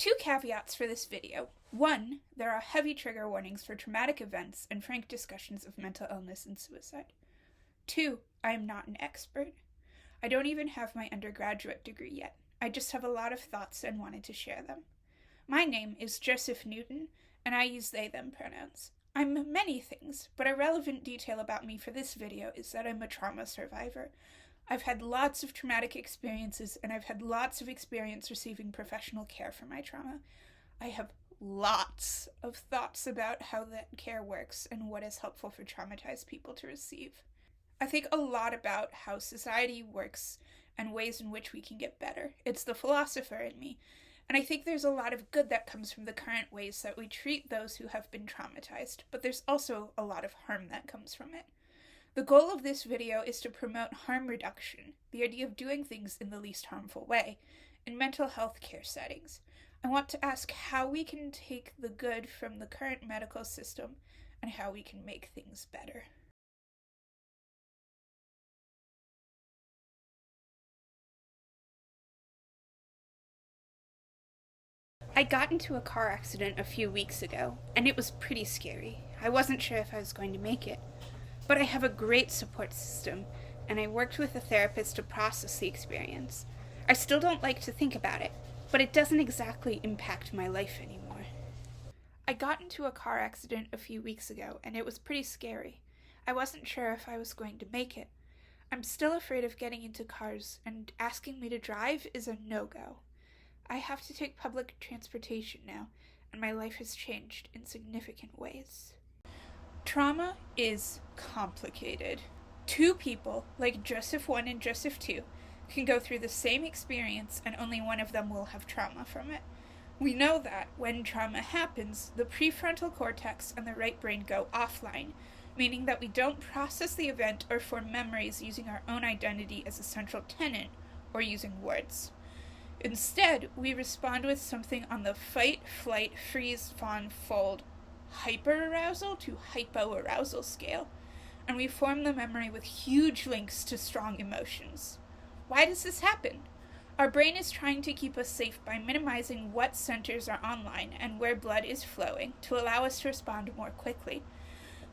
Two caveats for this video. One, there are heavy trigger warnings for traumatic events and frank discussions of mental illness and suicide. Two, I am not an expert. I don't even have my undergraduate degree yet. I just have a lot of thoughts and wanted to share them. My name is Joseph Newton, and I use they/them pronouns. I'm many things, but a relevant detail about me for this video is that I'm a trauma survivor. I've had lots of traumatic experiences, and I've had lots of experience receiving professional care for my trauma. I have lots of thoughts about how that care works and what is helpful for traumatized people to receive. I think a lot about how society works and ways in which we can get better. It's the philosopher in me, and I think there's a lot of good that comes from the current ways that we treat those who have been traumatized, but there's also a lot of harm that comes from it. The goal of this video is to promote harm reduction, the idea of doing things in the least harmful way, in mental health care settings. I want to ask how we can take the good from the current medical system and how we can make things better. I got into a car accident a few weeks ago, and it was pretty scary. I wasn't sure if I was going to make it. But I have a great support system, and I worked with a therapist to process the experience. I still don't like to think about it, but it doesn't exactly impact my life anymore. I got into a car accident a few weeks ago, and it was pretty scary. I wasn't sure if I was going to make it. I'm still afraid of getting into cars, and asking me to drive is a no-go. I have to take public transportation now, and my life has changed in significant ways. Trauma is complicated. Two people, like Joseph 1 and Joseph 2, can go through the same experience and only one of them will have trauma from it. We know that when trauma happens, the prefrontal cortex and the right brain go offline, meaning that we don't process the event or form memories using our own identity as a central tenet or using words. Instead, we respond with something on the fight, flight, freeze, fawn, fold, hyperarousal to hypoarousal scale, and we form the memory with huge links to strong emotions. Why does this happen? Our brain is trying to keep us safe by minimizing what centers are online and where blood is flowing to allow us to respond more quickly.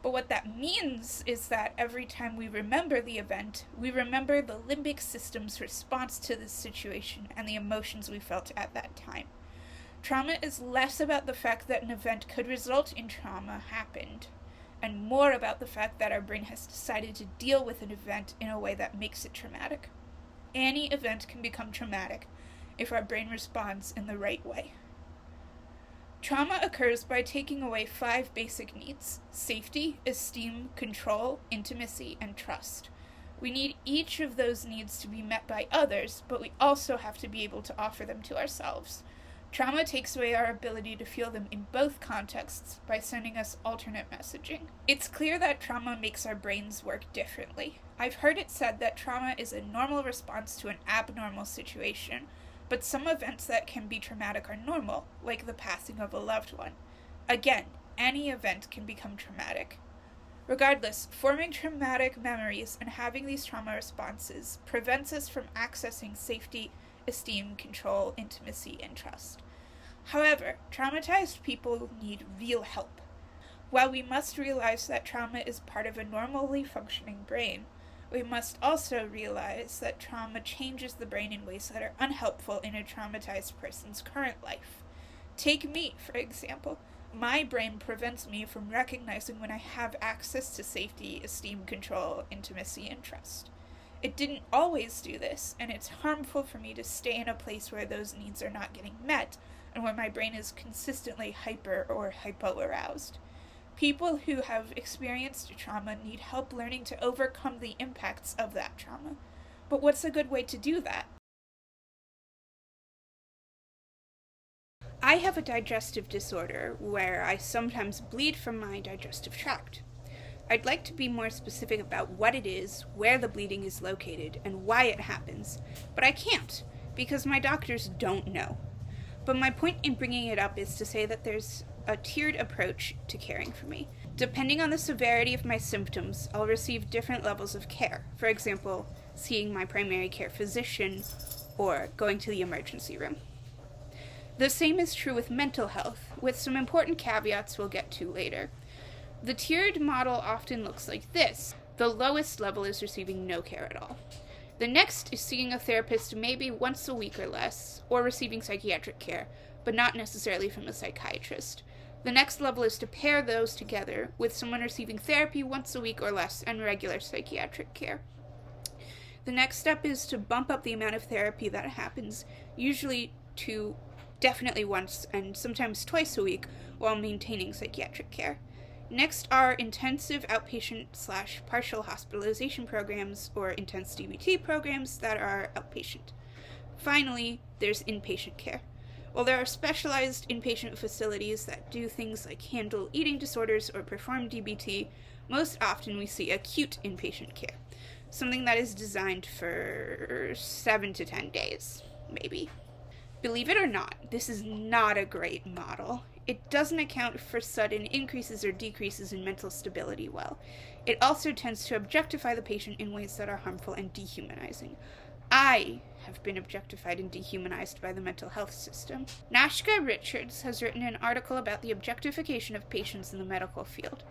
But what that means is that every time we remember the event, we remember the limbic system's response to this situation and the emotions we felt at that time. Trauma is less about the fact that an event could result in trauma happened, and more about the fact that our brain has decided to deal with an event in a way that makes it traumatic. Any event can become traumatic if our brain responds in the right way. Trauma occurs by taking away 5 basic needs: safety, esteem, control, intimacy, and trust. We need each of those needs to be met by others, but we also have to be able to offer them to ourselves. Trauma takes away our ability to feel them in both contexts by sending us alternate messaging. It's clear that trauma makes our brains work differently. I've heard it said that trauma is a normal response to an abnormal situation, but some events that can be traumatic are normal, like the passing of a loved one. Again, any event can become traumatic. Regardless, forming traumatic memories and having these trauma responses prevents us from accessing safety, esteem, control, intimacy, and trust. However, traumatized people need real help. While we must realize that trauma is part of a normally functioning brain, we must also realize that trauma changes the brain in ways that are unhelpful in a traumatized person's current life. Take me, for example. My brain prevents me from recognizing when I have access to safety, esteem, control, intimacy, and trust. It didn't always do this, and it's harmful for me to stay in a place where those needs are not getting met, and where my brain is consistently hyper or hypoaroused. People who have experienced trauma need help learning to overcome the impacts of that trauma. But what's a good way to do that? I have a digestive disorder where I sometimes bleed from my digestive tract. I'd like to be more specific about what it is, where the bleeding is located, and why it happens, but I can't, because my doctors don't know. But my point in bringing it up is to say that there's a tiered approach to caring for me. Depending on the severity of my symptoms, I'll receive different levels of care. For example, seeing my primary care physician or going to the emergency room. The same is true with mental health, with some important caveats we'll get to later. The tiered model often looks like this. The lowest level is receiving no care at all. The next is seeing a therapist maybe once a week or less, or receiving psychiatric care, but not necessarily from a psychiatrist. The next level is to pair those together with someone receiving therapy once a week or less and regular psychiatric care. The next step is to bump up the amount of therapy that happens, usually to definitely once and sometimes twice a week, while maintaining psychiatric care. Next are intensive outpatient/partial hospitalization programs, or intense DBT programs that are outpatient. Finally, there's inpatient care. While there are specialized inpatient facilities that do things like handle eating disorders or perform DBT, most often we see acute inpatient care, something that is designed for 7 to 10 days, maybe. Believe it or not, this is not a great model. It doesn't account for sudden increases or decreases in mental stability well. It also tends to objectify the patient in ways that are harmful and dehumanizing. I have been objectified and dehumanized by the mental health system. Nashka Richards has written an article about the objectification of patients in the medical field.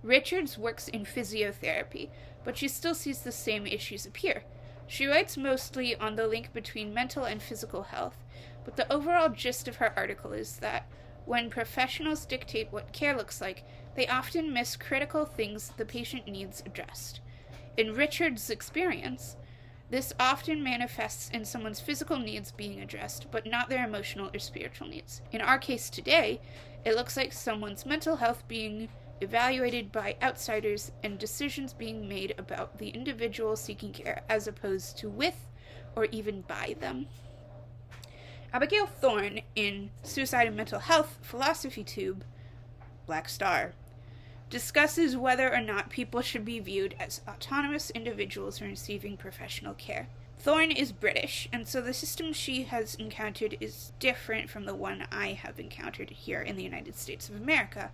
Richards works in physiotherapy, but she still sees the same issues appear. She writes mostly on the link between mental and physical health, but the overall gist of her article is that when professionals dictate what care looks like, they often miss critical things the patient needs addressed. In Richards' experience, this often manifests in someone's physical needs being addressed, but not their emotional or spiritual needs. In our case today, it looks like someone's mental health being evaluated by outsiders and decisions being made about the individual seeking care as opposed to with or even by them. Abigail Thorne, in Suicide and Mental Health Philosophy Tube, Black Star, discusses whether or not people should be viewed as autonomous individuals in receiving professional care. Thorne is British, and so the system she has encountered is different from the one I have encountered here in the United States of America,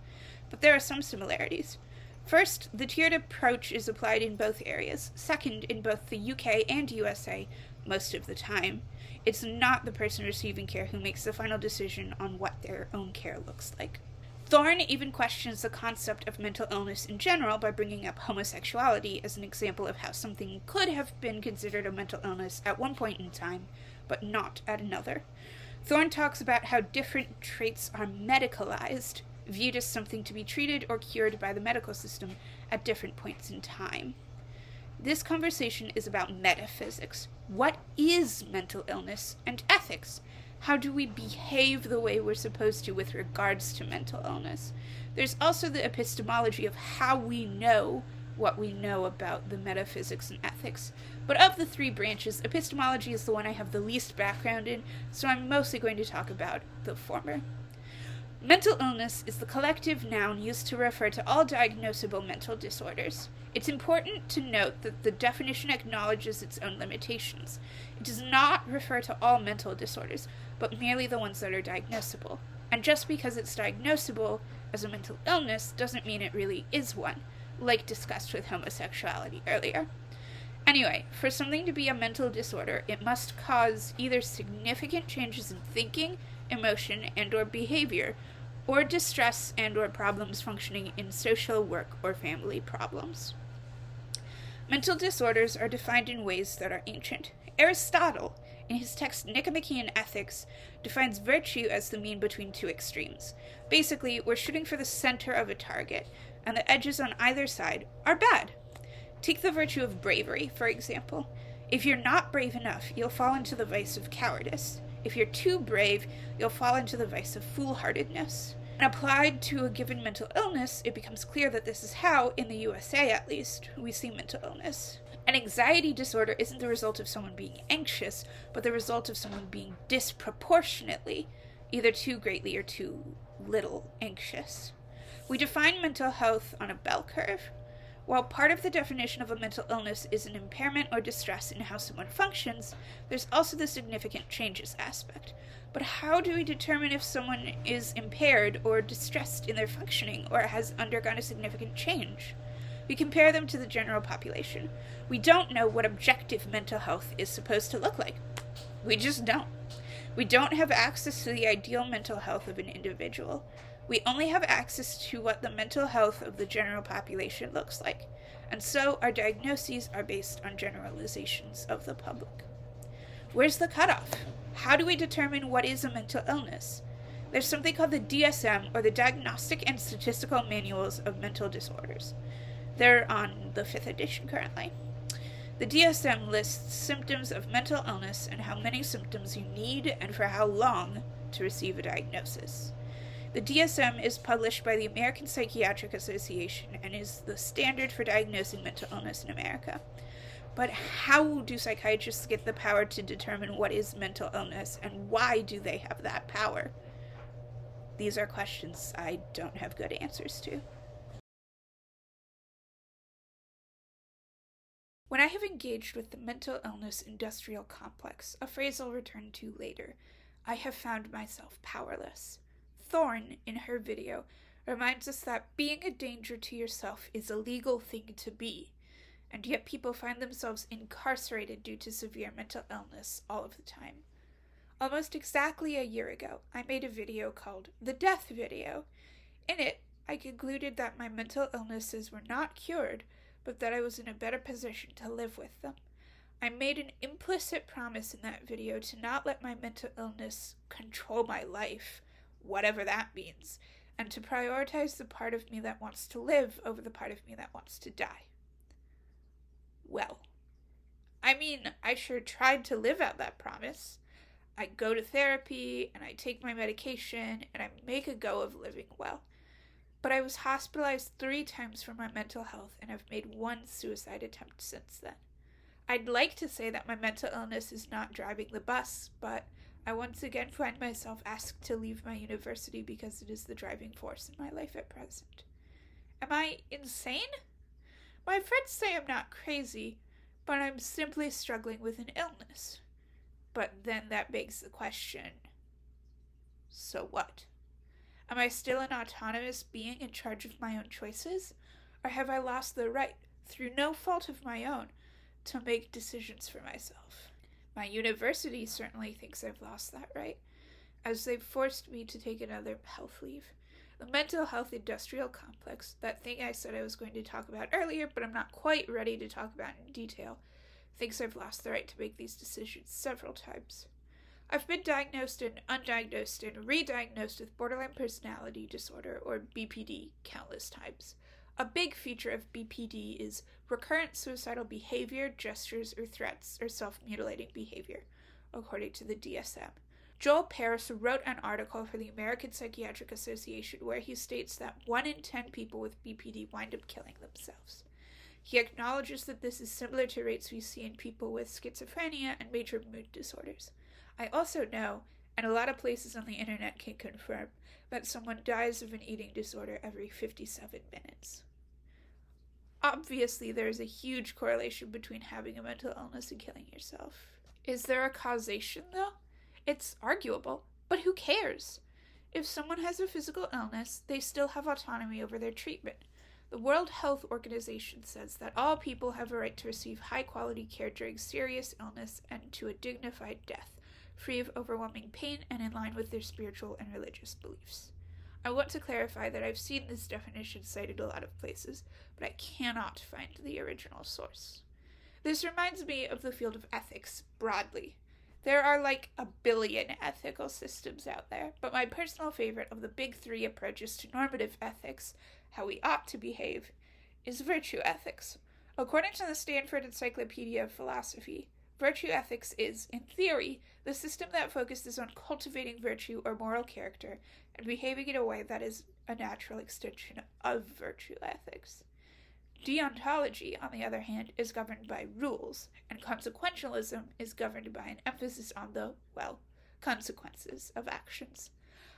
but there are some similarities. First, the tiered approach is applied in both areas. Second, in both the UK and USA, most of the time, it's not the person receiving care who makes the final decision on what their own care looks like. Thorne even questions the concept of mental illness in general by bringing up homosexuality as an example of how something could have been considered a mental illness at one point in time, but not at another. Thorne talks about how different traits are medicalized, viewed as something to be treated or cured by the medical system at different points in time. This conversation is about metaphysics. What is mental illness? And ethics. How do we behave the way we're supposed to with regards to mental illness? There's also the epistemology of how we know what we know about the metaphysics and ethics. But of the three branches, epistemology is the one I have the least background in, so I'm mostly going to talk about the former. Mental illness is the collective noun used to refer to all diagnosable mental disorders. It's important to note that the definition acknowledges its own limitations. It does not refer to all mental disorders, but merely the ones that are diagnosable. And just because it's diagnosable as a mental illness doesn't mean it really is one, like discussed with homosexuality earlier. Anyway, for something to be a mental disorder, it must cause either significant changes in thinking, emotion, and/or behavior, or distress and/or problems functioning in social, work, or family problems. Mental disorders are defined in ways that are ancient. Aristotle, in his text Nicomachean Ethics, defines virtue as the mean between two extremes. Basically, we're shooting for the center of a target, and the edges on either side are bad. Take the virtue of bravery, for example. If you're not brave enough, you'll fall into the vice of cowardice. If you're too brave, you'll fall into the vice of foolhardiness. And applied to a given mental illness, it becomes clear that this is how, in the USA at least, we see mental illness. An anxiety disorder isn't the result of someone being anxious, but the result of someone being disproportionately, either too greatly or too little anxious. We define mental health on a bell curve. While part of the definition of a mental illness is an impairment or distress in how someone functions, there's also the significant changes aspect. But how do we determine if someone is impaired or distressed in their functioning or has undergone a significant change? We compare them to the general population. We don't know what objective mental health is supposed to look like. We just don't. We don't have access to the ideal mental health of an individual. We only have access to what the mental health of the general population looks like, and so our diagnoses are based on generalizations of the public. Where's the cutoff? How do we determine what is a mental illness? There's something called the DSM, or the Diagnostic and Statistical Manuals of Mental Disorders. They're on the 5th edition currently. The DSM lists symptoms of mental illness and how many symptoms you need and for how long to receive a diagnosis. The DSM is published by the American Psychiatric Association and is the standard for diagnosing mental illness in America. But how do psychiatrists get the power to determine what is mental illness, and why do they have that power? These are questions I don't have good answers to. When I have engaged with the mental illness industrial complex, a phrase I'll return to later, I have found myself powerless. Thorne, in her video, reminds us that being a danger to yourself is a legal thing to be, and yet people find themselves incarcerated due to severe mental illness all of the time. Almost exactly a year ago, I made a video called The Death Video. In it, I concluded that my mental illnesses were not cured, but that I was in a better position to live with them. I made an implicit promise in that video to not let my mental illness control my life, whatever that means, and to prioritize the part of me that wants to live over the part of me that wants to die. Well, I sure tried to live out that promise. I go to therapy, and I take my medication, and I make a go of living well. But I was hospitalized 3 times for my mental health and have made 1 suicide attempt since then. I'd like to say that my mental illness is not driving the bus, but I once again find myself asked to leave my university because it is the driving force in my life at present. Am I insane? My friends say I'm not crazy, but I'm simply struggling with an illness. But then that begs the question, so what? Am I still an autonomous being in charge of my own choices? Or have I lost the right, through no fault of my own, to make decisions for myself? My university certainly thinks I've lost that right, as they've forced me to take another health leave. The mental health industrial complex, that thing I said I was going to talk about earlier, but I'm not quite ready to talk about in detail, thinks I've lost the right to make these decisions several times. I've been diagnosed and undiagnosed and re-diagnosed with borderline personality disorder, or BPD, countless times. A big feature of BPD is recurrent suicidal behavior, gestures, or threats, or self-mutilating behavior, according to the DSM. Joel Paris wrote an article for the American Psychiatric Association where he states that 1 in 10 people with BPD wind up killing themselves. He acknowledges that this is similar to rates we see in people with schizophrenia and major mood disorders. I also know, and a lot of places on the internet can confirm, that someone dies of an eating disorder every 57 minutes. Obviously, there is a huge correlation between having a mental illness and killing yourself. Is there a causation, though? It's arguable, but who cares? If someone has a physical illness, they still have autonomy over their treatment. The World Health Organization says that all people have a right to receive high-quality care during serious illness and to a dignified death, free of overwhelming pain and in line with their spiritual and religious beliefs. I want to clarify that I've seen this definition cited a lot of places, but I cannot find the original source. This reminds me of the field of ethics broadly. There are like a billion ethical systems out there, but my personal favorite of the big 3 approaches to normative ethics, how we ought to behave, is virtue ethics. According to the Stanford Encyclopedia of Philosophy, virtue ethics is, in theory, the system that focuses on cultivating virtue or moral character and behaving in a way that is a natural extension of virtue ethics. Deontology, on the other hand, is governed by rules, and consequentialism is governed by an emphasis on the, consequences of actions.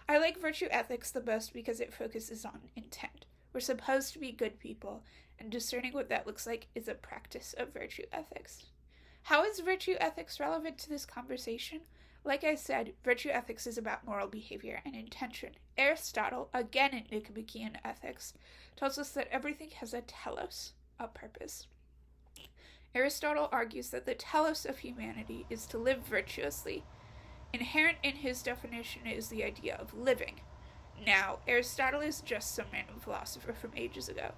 I like virtue ethics the most because it focuses on intent. We're supposed to be good people, and discerning what that looks like is a practice of virtue ethics. How is virtue ethics relevant to this conversation? Like I said, virtue ethics is about moral behavior and intention. Aristotle, again in Nicomachean ethics, tells us that everything has a telos, a purpose. Aristotle argues that the telos of humanity is to live virtuously. Inherent in his definition is the idea of living. Now, Aristotle is just some random philosopher from ages ago,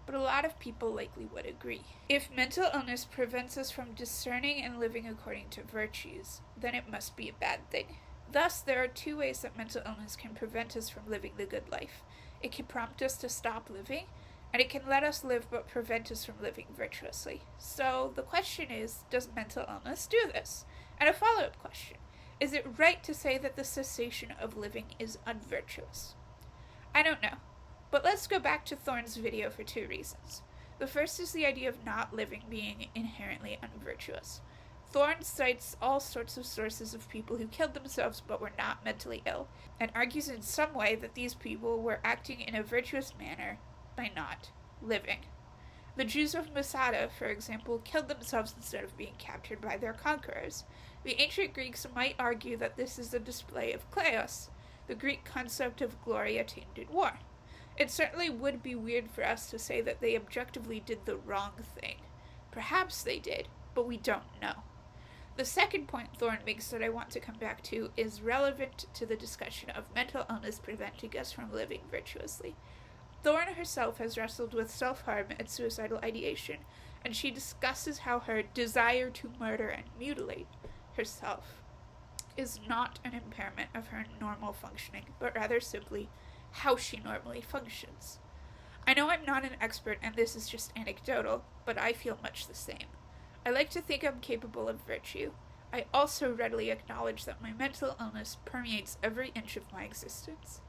but a lot of people likely would agree. If mental illness prevents us from discerning and living according to virtues, then it must be a bad thing. Thus, there are two ways that mental illness can prevent us from living the good life. It can prompt us to stop living, and it can let us live but prevent us from living virtuously. So, the question is, does mental illness do this? And a follow-up question, is it right to say that the cessation of living is unvirtuous? I don't know, but let's go back to Thorne's video for two reasons. The first is the idea of not living being inherently unvirtuous. Thorne cites all sorts of sources of people who killed themselves but were not mentally ill, and argues in some way that these people were acting in a virtuous manner by not living. The Jews of Masada, for example, killed themselves instead of being captured by their conquerors. The ancient Greeks might argue that this is a display of kleos, the Greek concept of glory attained in war. It certainly would be weird for us to say that they objectively did the wrong thing. Perhaps they did, but we don't know. The second point Thorne makes that I want to come back to is relevant to the discussion of mental illness preventing us from living virtuously. Thorne herself has wrestled with self-harm and suicidal ideation, and she discusses how her desire to murder and mutilate herself is not an impairment of her normal functioning, but rather simply how she normally functions. I know I'm not an expert and this is just anecdotal, but I feel much the same. I like to think I'm capable of virtue. I also readily acknowledge that my mental illness permeates every inch of my existence.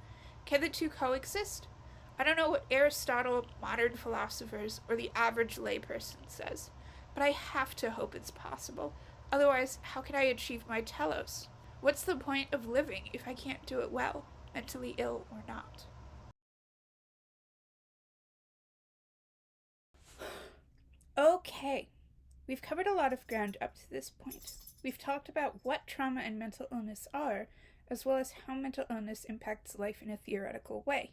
Can the two coexist? I don't know what Aristotle, modern philosophers, or the average layperson says, but I have to hope it's possible. Otherwise, how can I achieve my telos? What's the point of living if I can't do it well, mentally ill or not? Okay. We've covered a lot of ground up to this point. We've talked about what trauma and mental illness are, as well as how mental illness impacts life in a theoretical way.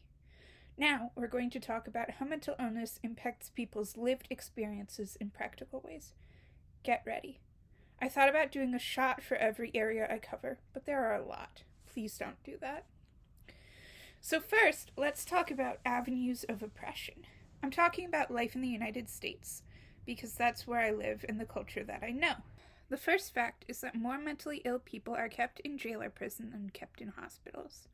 Now, we're going to talk about how mental illness impacts people's lived experiences in practical ways. Get ready. I thought about doing a shot for every area I cover, but there are a lot. Please don't do that. So first, let's talk about avenues of oppression. I'm talking about life in the United States, because that's where I live and the culture that I know. The first fact is that more mentally ill people are kept in jail or prison than kept in hospitals.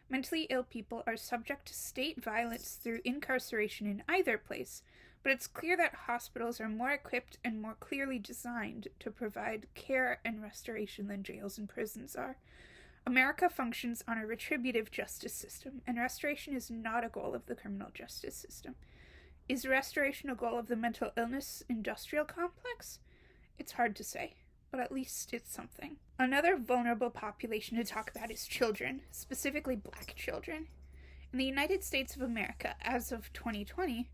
Mentally ill people are subject to state violence through incarceration in either place, but it's clear that hospitals are more equipped and more clearly designed to provide care and restoration than jails and prisons are. America functions on a retributive justice system, and restoration is not a goal of the criminal justice system. Is restoration a goal of the mental illness industrial complex? It's hard to say, but at least it's something. Another vulnerable population to talk about is children, specifically Black children. In the United States of America, as of 2020,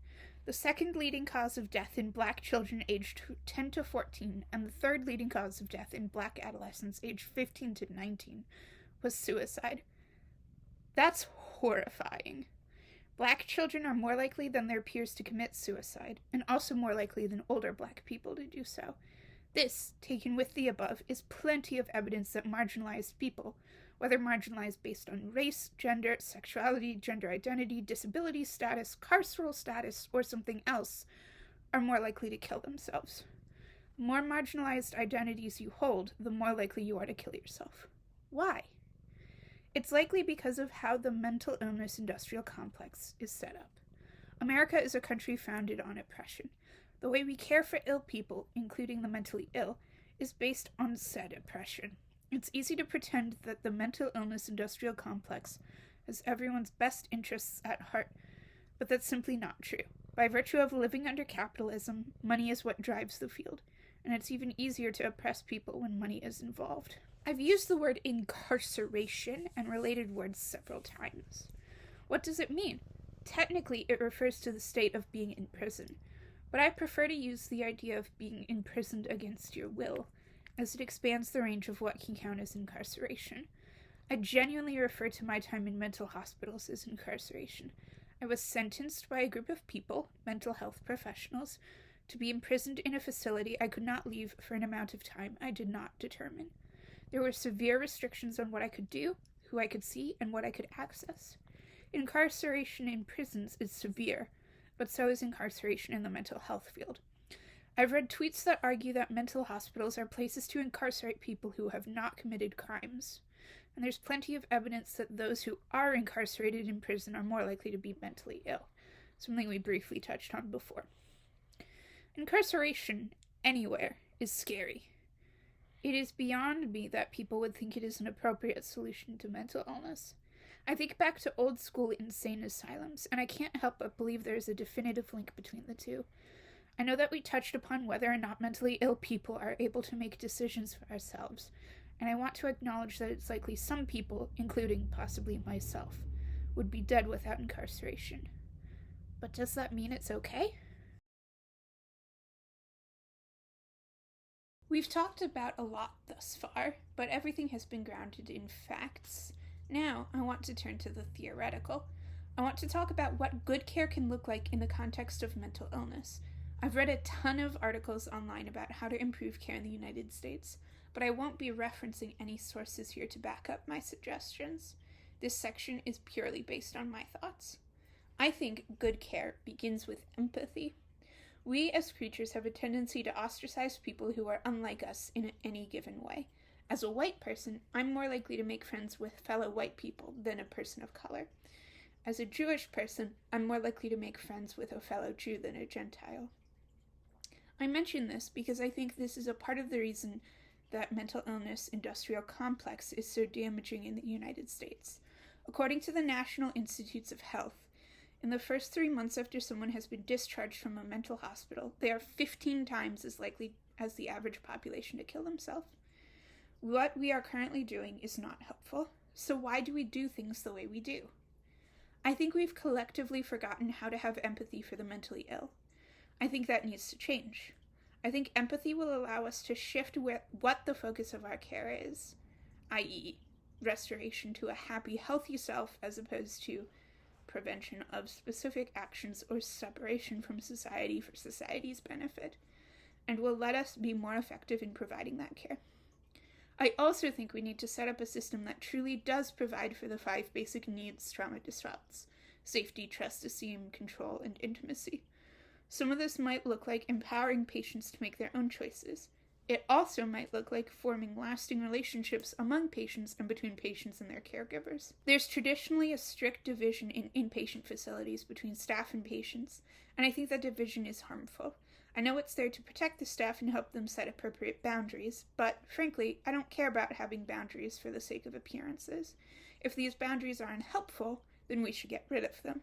the second leading cause of death in Black children aged 10 to 14 and the third leading cause of death in Black adolescents aged 15 to 19 was suicide. That's horrifying. Black children are more likely than their peers to commit suicide, and also more likely than older Black people to do so. This, taken with the above, is plenty of evidence that marginalized people, whether marginalized based on race, gender, sexuality, gender identity, disability status, carceral status, or something else, are more likely to kill themselves. The more marginalized identities you hold, the more likely you are to kill yourself. Why? It's likely because of how the mental illness industrial complex is set up. America is a country founded on oppression. The way we care for ill people, including the mentally ill, is based on said oppression. It's easy to pretend that the mental illness industrial complex has everyone's best interests at heart, but that's simply not true. By virtue of living under capitalism, money is what drives the field, and it's even easier to oppress people when money is involved. I've used the word incarceration and related words several times. What does it mean? Technically, it refers to the state of being in prison, but I prefer to use the idea of being imprisoned against your will, as it expands the range of what can count as incarceration. I genuinely refer to my time in mental hospitals as incarceration. I was sentenced by a group of people, mental health professionals, to be imprisoned in a facility I could not leave for an amount of time I did not determine. There were severe restrictions on what I could do, who I could see, and what I could access. Incarceration in prisons is severe, but so is incarceration in the mental health field. I've read tweets that argue that mental hospitals are places to incarcerate people who have not committed crimes, and there's plenty of evidence that those who are incarcerated in prison are more likely to be mentally ill, something we briefly touched on before. Incarceration, anywhere, is scary. It is beyond me that people would think it is an appropriate solution to mental illness. I think back to old school insane asylums, and I can't help but believe there is a definitive link between the two. I know that we touched upon whether or not mentally ill people are able to make decisions for ourselves, and I want to acknowledge that it's likely some people, including possibly myself, would be dead without incarceration. But does that mean it's okay? We've talked about a lot thus far, but everything has been grounded in facts. Now, I want to turn to the theoretical. I want to talk about what good care can look like in the context of mental illness. I've read a ton of articles online about how to improve care in the United States, but I won't be referencing any sources here to back up my suggestions. This section is purely based on my thoughts. I think good care begins with empathy. We as creatures have a tendency to ostracize people who are unlike us in any given way. As a white person, I'm more likely to make friends with fellow white people than a person of color. As a Jewish person, I'm more likely to make friends with a fellow Jew than a Gentile. I mention this because I think this is a part of the reason that mental illness industrial complex is so damaging in the United States. According to the National Institutes of Health, in the first 3 months after someone has been discharged from a mental hospital, they are 15 times as likely as the average population to kill themselves. What we are currently doing is not helpful, so why do we do things the way we do? I think we've collectively forgotten how to have empathy for the mentally ill. I think that needs to change. I think empathy will allow us to shift what the focus of our care is, i.e., restoration to a happy, healthy self as opposed to prevention of specific actions or separation from society for society's benefit, and will let us be more effective in providing that care. I also think we need to set up a system that truly does provide for the 5 basic needs trauma disrupts: safety, trust, esteem, control, and intimacy. Some of this might look like empowering patients to make their own choices. It also might look like forming lasting relationships among patients and between patients and their caregivers. There's traditionally a strict division in inpatient facilities between staff and patients, and I think that division is harmful. I know it's there to protect the staff and help them set appropriate boundaries, but frankly, I don't care about having boundaries for the sake of appearances. If these boundaries are unhelpful, then we should get rid of them.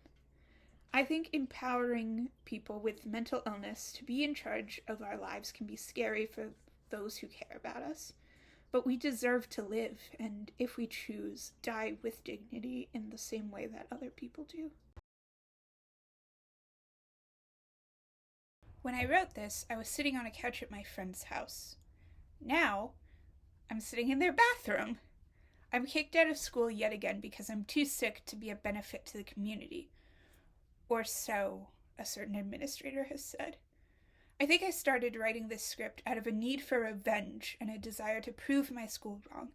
I think empowering people with mental illness to be in charge of our lives can be scary for those who care about us, but we deserve to live, and if we choose, die with dignity in the same way that other people do. When I wrote this, I was sitting on a couch at my friend's house. Now, I'm sitting in their bathroom. I'm kicked out of school yet again because I'm too sick to be a benefit to the community. Or so a certain administrator has said. I think I started writing this script out of a need for revenge and a desire to prove my school wrong,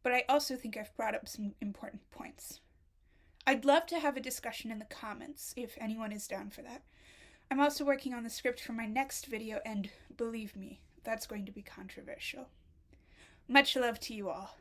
but I also think I've brought up some important points. I'd love to have a discussion in the comments, if anyone is down for that. I'm also working on the script for my next video, and believe me, that's going to be controversial. Much love to you all.